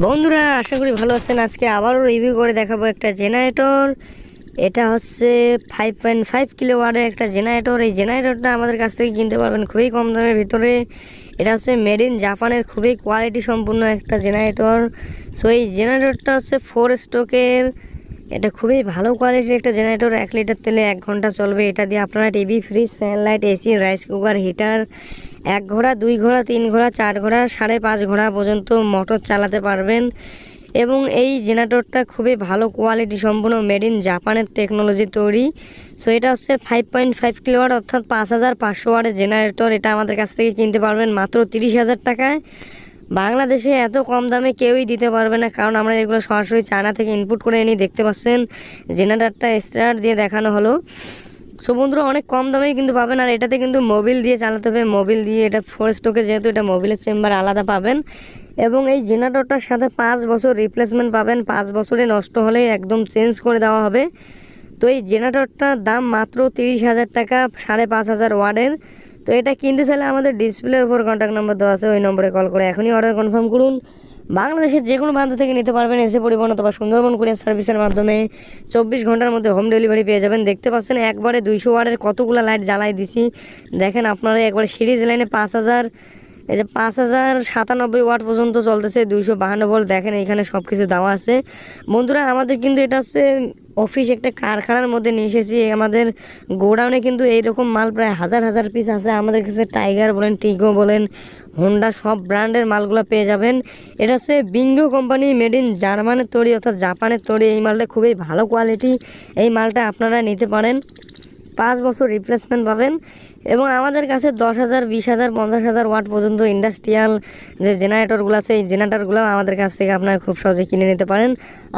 বন্ধুরা আশা করি ভালো আছেন। আজকে আবারও রিভিউ করে দেখাবো একটা জেনারেটর। এটা হচ্ছে 5.5 কিলোওয়াটের একটা জেনারেটর। এই জেনারেটরটা আমাদের কাছ থেকে কিনতে পারবেন খুবই কম দামের ভিতরে। এটা হচ্ছে মেড ইন জাপানের খুবই কোয়ালিটি সম্পূর্ণ একটা জেনারেটর। সো এই জেনারেটরটা হচ্ছে 4 স্ট্রোকের। এটা খুবই ভালো কোয়ালিটির একটা জেনারেটর। 1 লিটার তেলে 1 ঘন্টা চলবে। এটা দিয়ে আপনারা TV, fridge, fan, light, AC, rice cooker, heater 1 ঘোড়া, 2 ঘোড়া, 3 ঘোড়া, 4 ঘোড়া, 5.5 ঘোড়া পর্যন্ত মোটর চালাতে পারবেন। এবং এই জেনারেটরটা খুবই ভালো কোয়ালিটি সম্পূর্ণ মেড ইন জাপানের টেকনোলজি তৈরি। সো এটা হচ্ছে 5.5 কিলোওয়াট অর্থাৎ 5500 ওয়াটের জেনারেটর। এটা আমাদের কাছ থেকে কিনতে পারবেন মাত্র 30,000 টাকায়। বাংলাদেশে এত কম দামে কেউই দিতে পারবে না, কারণ আমরা এগুলো সরাসরি চায়না থেকে ইনপুট করে এনে দেখতে পাচ্ছেন। জেনারেটরটা স্টার্ট দিয়ে দেখানো হলো। সো বন্ধুরা অনেক কম দামেই কিন্তু পাবেন। আর এটাতে কিন্তু মোবিল দিয়ে চালাতে হবে। মোবিল দিয়ে এটা 4 স্ট্রোকে, যেহেতু এটা মোবিলের চেম্বার আলাদা পাবেন। এবং এই জেনারেটরটার সাথে 5 বছর রিপ্লেসমেন্ট পাবেন। 5 বছরে নষ্ট হলে একদম চেঞ্জ করে দেওয়া হবে। তো এই জেনারেটরটার দাম মাত্র 30,000 টাকা, 5,500 ওয়াটের। তো এটা কিনতে চাইলে আমাদের ডিসপ্লের উপর কন্ট্যাক্ট নাম্বার দেওয়া আছে, ওই নম্বরে কল করে এখনই অর্ডার কনফার্ম করুন। বাংলাদেশের যে কোনো প্রান্ত থেকে নিতে পারবেন এসে পরিবহন অথবা সুন্দরবন কুরিয়ার সার্ভিসের মাধ্যমে। 24 ঘন্টার মধ্যে হোম ডেলিভারি পেয়ে যাবেন। দেখতে পাচ্ছেন একবারে 200 ওয়াটের কতগুলো লাইট জ্বালাই দিছি। দেখেন আপনারা একবারে সিরিজ লাইনে 5000, এই যে 5097 ওয়াট পর্যন্ত চলতেছে, 252 ভোল্ট। দেখেন এখানে সব কিছু দেওয়া আছে। বন্ধুরা আমাদের কিন্তু এটা হচ্ছে অফিস, একটা কারখানার মধ্যে নিয়ে এসেছি। আমাদের গোডাউনে কিন্তু এইরকম মাল প্রায় হাজার হাজার পিস আছে। আমাদের কাছে টাইগার বলেন, টিগো বলেন, হোন্ডা সব ব্র্যান্ডের মালগুলো পেয়ে যাবেন। এটা হচ্ছে বিঙ্গো কোম্পানি মেড ইন জার্মানের তৈরি অর্থাৎ জাপানের তৈরি। এই মালটা খুবই ভালো কোয়ালিটি। এই মালটা আপনারা নিতে পারেন। 5 বছর রিপ্লেসমেন্ট পাবেন। এবং আমাদের কাছে 10,000, 20,000, 50,000 ওয়াট পর্যন্ত ইন্ডাস্ট্রিয়াল যে জেনারেটরগুলো আছে, এই জেনারেটরগুলো আমাদের কাছ থেকে আপনারা খুব সহজে কিনে নিতে পারেন।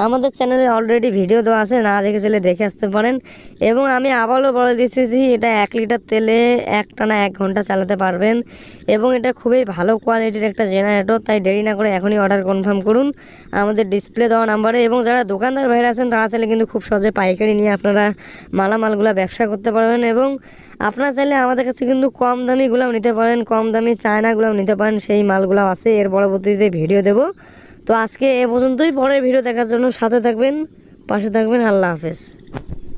আমাদের চ্যানেলে অলরেডি ভিডিও দেওয়া আছে, না দেখে চলে দেখে আসতে পারেন। এবং আমি আবারও বলে দিচ্ছি, এটা 1 লিটার তেলে একটানা 1 ঘন্টা চালাতে পারবেন। এবং এটা খুবই ভালো কোয়ালিটির একটা জেনারেটর। তাই দেরি না করে এখনই অর্ডার কনফার্ম করুন আমাদের ডিসপ্লে দেওয়া নাম্বারে। এবং যারা দোকানদার ভাইরা আছেন তারা চাইলে কিন্তু খুব সহজে পাইকারি নিয়ে আপনারা মালামালগুলো ব্যবসা করতে পারবেন। এবং আপনারা চাইলে আমাদের কাছে কিন্তু কম দামিগুলোও নিতে পারেন, কম দামি চায়নাগুলোও নিতে পারেন। সেই মালগুলো আছে, এর পরবর্তীতে ভিডিও দেব। তো আজকে এ পর্যন্তই। পরের ভিডিও দেখার জন্য সাথে থাকবেন, পাশে থাকবেন। আল্লাহ হাফেজ।